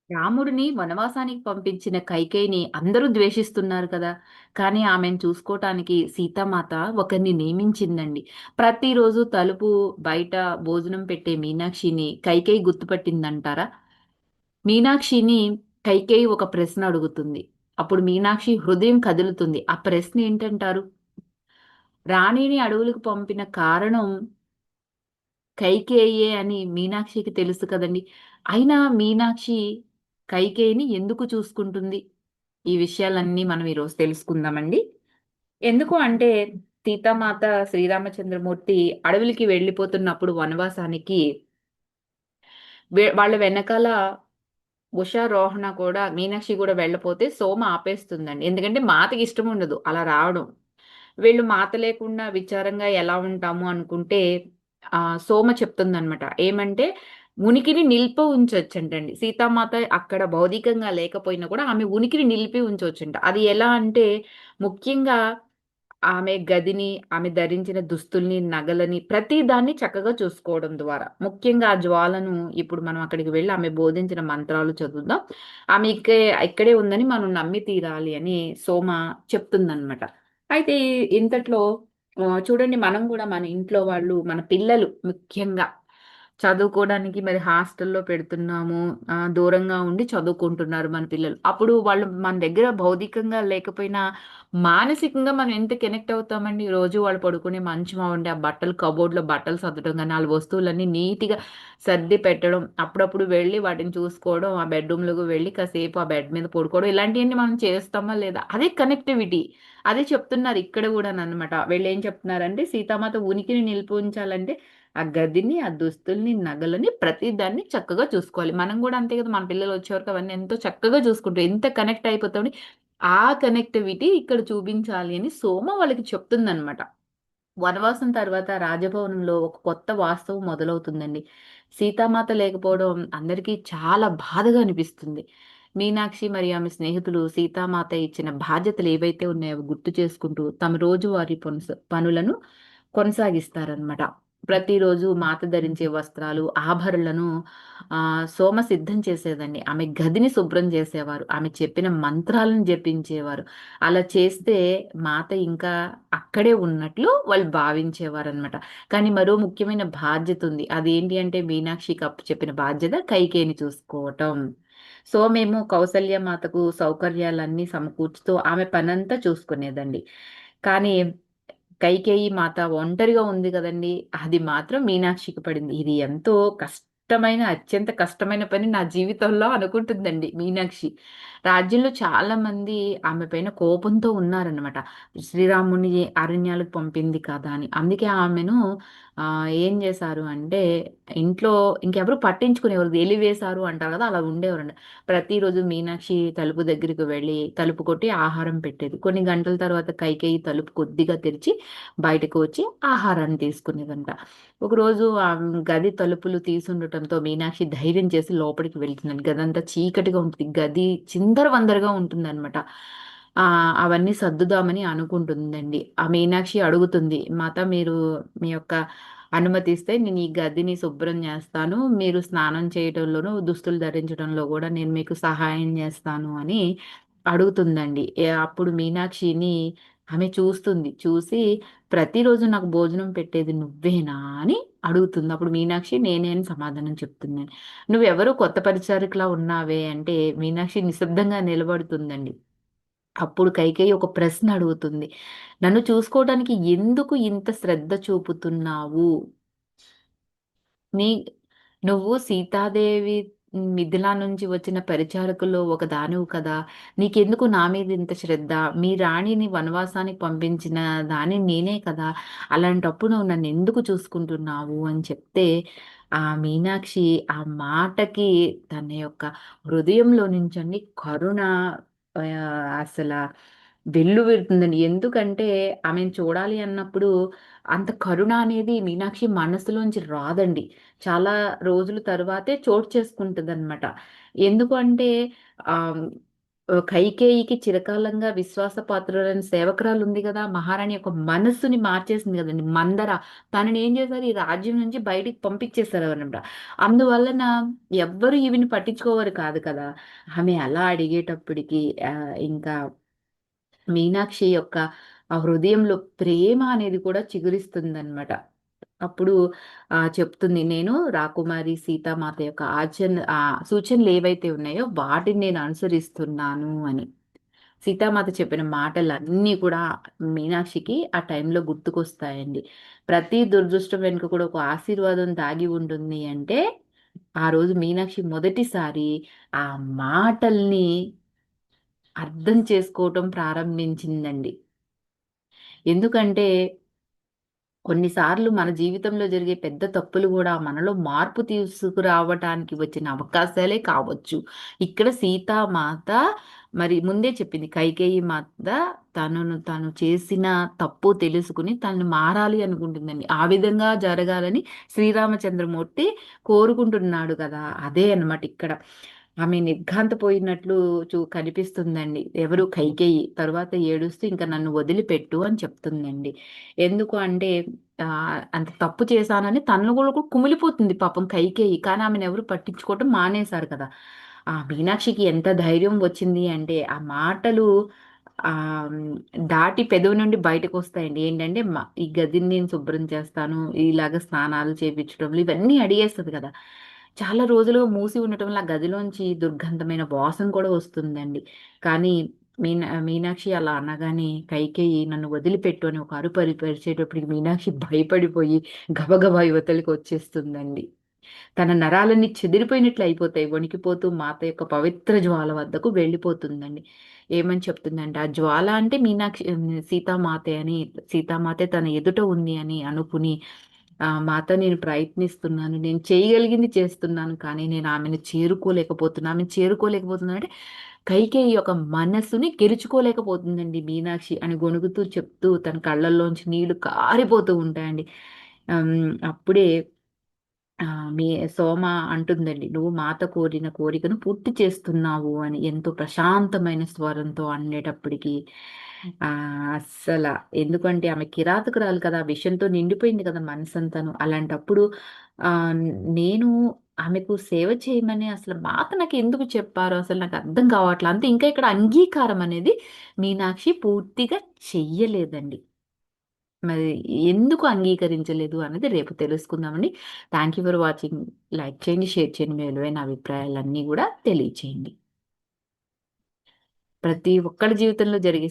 రాముడిని వనవాసానికి పంపించిన కైకేయిని అందరూ ద్వేషిస్తున్నారు కదా. కానీ ఆమెను చూసుకోవటానికి సీతామాత ఒకరిని నియమించిందండి. ప్రతిరోజు తలుపు బయట భోజనం పెట్టే మీనాక్షిని కైకేయి గుర్తుపట్టిందంటారా? మీనాక్షిని కైకేయి ఒక ప్రశ్న అడుగుతుంది. అప్పుడు మీనాక్షి హృదయం కదులుతుంది. ఆ ప్రశ్న ఏంటంటారు? రాణిని అడవులకు పంపిన కారణం కైకేయే అని మీనాక్షికి తెలుసు కదండి. అయినా మీనాక్షి కైకేయిని ఎందుకు చూసుకుంటుంది? ఈ విషయాలన్నీ మనం ఈరోజు తెలుసుకుందామండి. ఎందుకు అంటే సీతామాత శ్రీరామచంద్రమూర్తి అడవులకి వెళ్ళిపోతున్నప్పుడు వనవాసానికి వాళ్ళ వెనకాల ఉషారోహణ కూడా మీనాక్షి కూడా వెళ్ళపోతే సోమ ఆపేస్తుందండి. ఎందుకంటే మాతకి ఇష్టం ఉండదు అలా రావడం. వీళ్ళు మాత లేకుండా విచారంగా ఎలా ఉంటాము అనుకుంటే సోమ చెప్తుందనమాట. ఏమంటే ఉనికిని నిలిపి ఉంచొచ్చంటండి. సీతామాత అక్కడ భౌతికంగా లేకపోయినా కూడా ఆమె ఉనికిని నిలిపి ఉంచొచ్చంట. అది ఎలా అంటే ముఖ్యంగా ఆమె గదిని, ఆమె ధరించిన దుస్తుల్ని, నగలని ప్రతి దాన్ని చక్కగా చూసుకోవడం ద్వారా. ముఖ్యంగా ఆ జ్వాలను ఇప్పుడు మనం అక్కడికి వెళ్లి ఆమె బోధించిన మంత్రాలు చదువుదాం. ఆమె ఇక్కడే ఉందని మనం నమ్మి తీరాలి అని సోమ చెప్తుందనమాట. అయితే ఇంతట్లో చూడండి మనం గూడా మన ఇంట్లో వాళ్ళు, మన పిల్లలు ముఖ్యంగా చదువుకోవడానికి మరి హాస్టల్లో పెడుతున్నాము. దూరంగా ఉండి చదువుకుంటున్నారు మన పిల్లలు. అప్పుడు వాళ్ళు మన దగ్గర భౌతికంగా లేకపోయినా మానసికంగా మనం ఎంత కనెక్ట్ అవుతామండి. రోజు వాళ్ళు పడుకునే మంచం అవ్వండి, ఆ బట్టలు కబోర్డ్‌లో బట్టలు సర్దడం గాని, ఆళ్ళ వస్తువులన్నీ నీట్‌గా సర్ది పెట్టడం, అప్పుడప్పుడు వెళ్లి వాటిని చూసుకోవడం, ఆ బెడ్‌రూమ్‌లోకి వెళ్లి కాసేపు ఆ బెడ్ మీద పడుకోవడం ఇలాంటియన్నీ మనం చేస్తామా లేదా? అదే కనెక్టివిటీ. అదే చెప్తున్నారు ఇక్కడ గూడానన్నమాట. వీళ్ళేం చెప్తున్నారంటే సీతామాత ఉనికిని నిలిపి ఉంచాలంటే ఆ గదిని, ఆ దుస్తుల్ని, నగలని ప్రతి దాన్ని చక్కగా చూసుకోవాలి. మనం గూడా అంతే గదా! మన పిల్లలు వచ్చేవరకు అవన్నీ ఎంతో చక్కగా చూసుకుంటాం. ఎంత కనెక్ట్ అయిపోతామని ఆ కనెక్టివిటీ ఇక్కడ చూపించాలి అని సోమ వాళ్ళకి చెప్తుందనమాట. వనవాసం తర్వాత రాజభవనంలో ఒక కొత్త వాస్తవం మొదలవుతుందండి. సీతామాత లేకపోవడం అందరికీ చాలా బాధగా అనిపిస్తుంది. మీనాక్షి మరియు ఆమె స్నేహితులు సీతామాత ఇచ్చిన బాధ్యతలు ఏవైతే ఉన్నాయో అవి గుర్తు చేసుకుంటూ తమ రోజువారీ పనులను కొనసాగిస్తారనమాట. ప్రతిరోజు మాత ధరించే వస్త్రాలు, ఆభరణలను సోమ సిద్ధం చేసేదండి. ఆమె గదిని శుభ్రం చేసేవారు. ఆమె చెప్పిన మంత్రాలను జపించేవారు. అలా చేస్తే మాత ఇంకా అక్కడే ఉన్నట్లు వాళ్ళు భావించేవారనమాట. కానీ మరో ముఖ్యమైన బాధ్యత ఉంది. అదేంటి అంటే మీనాక్షికి అప్పచెప్పిన బాధ్యత కైకేయిని చూసుకోవటం. సో, మేము కౌసల్య మాతకు సౌకర్యాలన్నీ సమకూర్చుతూ ఆమె పనంతా చూసుకునేదండి. కానీ కైకేయి మాత ఒంటరిగా ఉంది గదండీ! అది మాత్రం మీనాక్షికి పడింది. ఇది ఎంతో అత్యంత కష్టమైన పని నా జీవితంలో అనుకుంటుందండి మీనాక్షి. రాజ్యంలో చాలామంది ఆమె పైన కోపంతో ఉన్నారనమాట. శ్రీరాముడిని అరణ్యాలకు పంపింది కదా అని. అందుకే ఆమెను ఏం జేశారు అంటే ఇంట్లో ఇంకెవరు పట్టించుకునేవారు. వెలివేశారు అంటారు గదా! అలా ఉండేవారండి. ప్రతిరోజు మీనాక్షి తలుపు దగ్గరికి వెళ్ళి తలుపు కొట్టి ఆహారం పెట్టేది. కొన్ని గంటల తర్వాత కైకేయి తలుపు కొద్దిగా తెరిచి బయటకు వచ్చి ఆహారాన్ని తీసుకునేదంట. ఒకరోజు గది తలుపులు తీసుండటంతో మీనాక్షి ధైర్యం చేసి లోపలికి వెళ్తుందండి. గదంతా చీకటిగా ఉంటుంది. గది చిందరవందరగా ఉంటుందనమాట. అవన్నీ సర్దుదామని అనుకుంటుందండి. ఆ మీనాక్షి అడుగుతుంది, "మాత మీరు మీ యొక్క అనుమతిస్తే నేను ఈ గదిని శుభ్రం జేస్తాను. మీరు స్నానం చేయటంలోనూ, దుస్తులు ధరించడంలో గూడా నేను మీకు సహాయం జేస్తాను" అని అడుగుతుందండి. అప్పుడు మీనాక్షిని ఆమె చూస్తుంది. చూసి ప్రతిరోజు నాకు భోజనం పెట్టేది నువ్వేనా అని అడుగుతుంది. అప్పుడు మీనాక్షి నేనే అని సమాధానం చెప్తుందండి. నువ్వెవరో కొత్త పరిచారికలా ఉన్నావే అంటే మీనాక్షి నిశ్శబ్దంగా నిలబడుతుందండి. అప్పుడు కైకేయి ఒక ప్రశ్న అడుగుతుంది. నన్ను చూసుకోవడానికి ఎందుకు ఇంత శ్రద్ధ చూపుతున్నావు? నీ నువ్వు సీతాదేవి మిథిలా నుంచి వచ్చిన పరిచారకుల్లో ఒకదానివి కదా! నీకెందుకు నా మీద ఇంత శ్రద్ధ? మీ రాణిని వనవాసానికి పంపించిన దాన్ని నేనే కదా! అలాంటప్పుడు నువ్వు నన్నెందుకు చూసుకుంటున్నావు? అని చెప్తే, ఆ మీనాక్షి ఆ మాటకి తన యొక్క హృదయంలో నుంచండి కరుణ అసల వెల్లువెరుతుందండి. ఎందుకంటే ఆమెను చూడాలి అన్నప్పుడు అంత కరుణ అనేది మీనాక్షి మనసులోంచి రాదండి. చాలా రోజుల తరువాతే చోటు చేసుకుంటదనమాట. ఎందుకు అంటే ఆహ్, కైకేయికి చిరకాలంగా విశ్వాసపాత్రులైన సేవకురాలుంది గదా! మహారాణి యొక్క మనస్సుని మార్చేసింది గదండీ! మందర. తనని ఏం చేశారు, ఈ రాజ్యం నుంచి బయటికి పంపించేసారనమాట. అందువలన ఎవ్వరు ఈమెని పట్టించుకోవాలి కాదు కదా! ఆమె అలా అడిగేటప్పటికి ఇంకా మీనాక్షి యొక్క ఆ హృదయంలో ప్రేమ అనేది కూడా చిగురిస్తుందనమాట. అప్పుడు చెప్తుంది, "నేను రాకుమారి సీతామాత యొక్క సూచనలేవైతే ఉన్నాయో వాటిని నేను అనుసరిస్తున్నాను" అని. సీతామాత చెప్పిన మాటలన్నీ కూడా మీనాక్షికి ఆ టైంలో గుర్తుకొస్తాయండి. ప్రతి దురదృష్టం వెనుక కూడా ఒక ఆశీర్వాదం దాగి ఉంటుంది అంటే, ఆ రోజు మీనాక్షి మొదటిసారి ఆ మాటల్ని అర్థం చేసుకోవటం ప్రారంభించిందండి. ఎందుకంటే కొన్నిసార్లు మన జీవితంలో జరిగే పెద్ద తప్పులు గూడా మనలో మార్పు తీసుకురావటానికి వచ్చిన అవకాశాలే కావచ్చు. ఇక్కడ సీతామాత మరి ముందే చెప్పింది. కైకేయి మాత తనను తను చేసిన తప్పు తెలుసుకొని తను మారాలి అనుకుంటుందండి. ఆ విధంగా జరగాలని శ్రీరామచంద్రమూర్తి కోరుకుంటున్నాడు కదా! అదే అన్నమాట ఇక్కడ. ఆమె నిర్ఘాంతపోయినట్లు కనిపిస్తుందండి. ఎవరు, కైకేయి. తరువాత ఏడుస్తూ ఇంక నన్ను వదిలిపెట్టు అని చెప్తుందండి. ఎందుకు అంటే అంత తప్పు చేశానని తనలో కూడా కుమిలిపోతుంది పాపం కైకేయి. కానీ ఆమెనెవరు పట్టించుకోవటం మానేశారు కదా! ఆ మీనాక్షికి ఎంత ధైర్యం వచ్చింది అంటే, ఆ మాటలు దాటి పెదవి నుండి బయటకొస్తాయండి. ఏంటంటే, ఈ గదిని నేను శుభ్రం చేస్తాను, ఇలాగ స్నానాలు చేపించడంలో ఇవన్నీ అడిగేస్తది కదా! చాలా రోజులుగా మూసి ఉండటం వల్ల ఆ గదిలోంచి దుర్గంధమైన వాసన కూడా వస్తుందండి. కానీ మీనాక్షి అలా అనగానే కైకేయి నన్ను వదిలిపెట్టు అని ఒక అరుపు అరిచేటప్పటికి మీనాక్షి భయపడిపోయి గబగబా యువతలకి వచ్చేస్తుందండి. తన నరాలన్నీ చెదిరిపోయినట్లు అయిపోతాయి. వణికిపోతూ మాత యొక్క పవిత్ర జ్వాల వద్దకు వెళ్ళిపోతుందండి. ఏమని చెప్తుందంటే, ఆ జ్వాల అంటే సీతామాతే అని, సీతామాతే తన ఎదుట ఉంది అని అనుకుని, మాత నేను ప్రయత్నిస్తున్నాను. నేను చేయగలిగింది చేస్తున్నాను. కానీ నేను ఆమెను చేరుకోలేకపోతున్నా. ఆమెను చేరుకోలేకపోతున్నా అంటే కైకేయి యొక్క మనస్సుని గెలుచుకోలేకపోతుందండి మీనాక్షి అని గొణుగుతూ చెప్తూ తన కళ్ళల్లోంచి నీళ్లు కారిపోతూ ఉంటాయండి. అప్పుడే ఆ! మీ సోమ అంటుందండి, "నువ్వు మాత కోరిన కోరికను పూర్తి చేస్తున్నావు" అని ఎంతో ప్రశాంతమైన స్వరంతో అనేటప్పటికి అస్సల ఎందుకంటే ఆమె కిరాతకురాలు కదా! విషంతో నిండిపోయింది కదా మనసంతాను. అలాంటప్పుడు ఆహ్, నేను ఆమెకు సేవ చేయమని అసలు మాత నాకెందుకు చెప్పారో అసలు నాకు అర్థం కావట్ల. అంతే, ఇంకా ఇక్కడ అంగీకారం అనేది మీనాక్షి పూర్తిగా చెయ్యలేదండి. మరి ఎందుకు అంగీకరించలేదు అన్నది రేపు తెలుసుకుందామండి. Thank you for watching. Like చేయండి, షేర్ చేయండి. మీ విలువైన అభిప్రాయాలన్నీ గూడా తెలియచేయండి. ప్రతి ఒక్కడి జీవితంలో జరిగే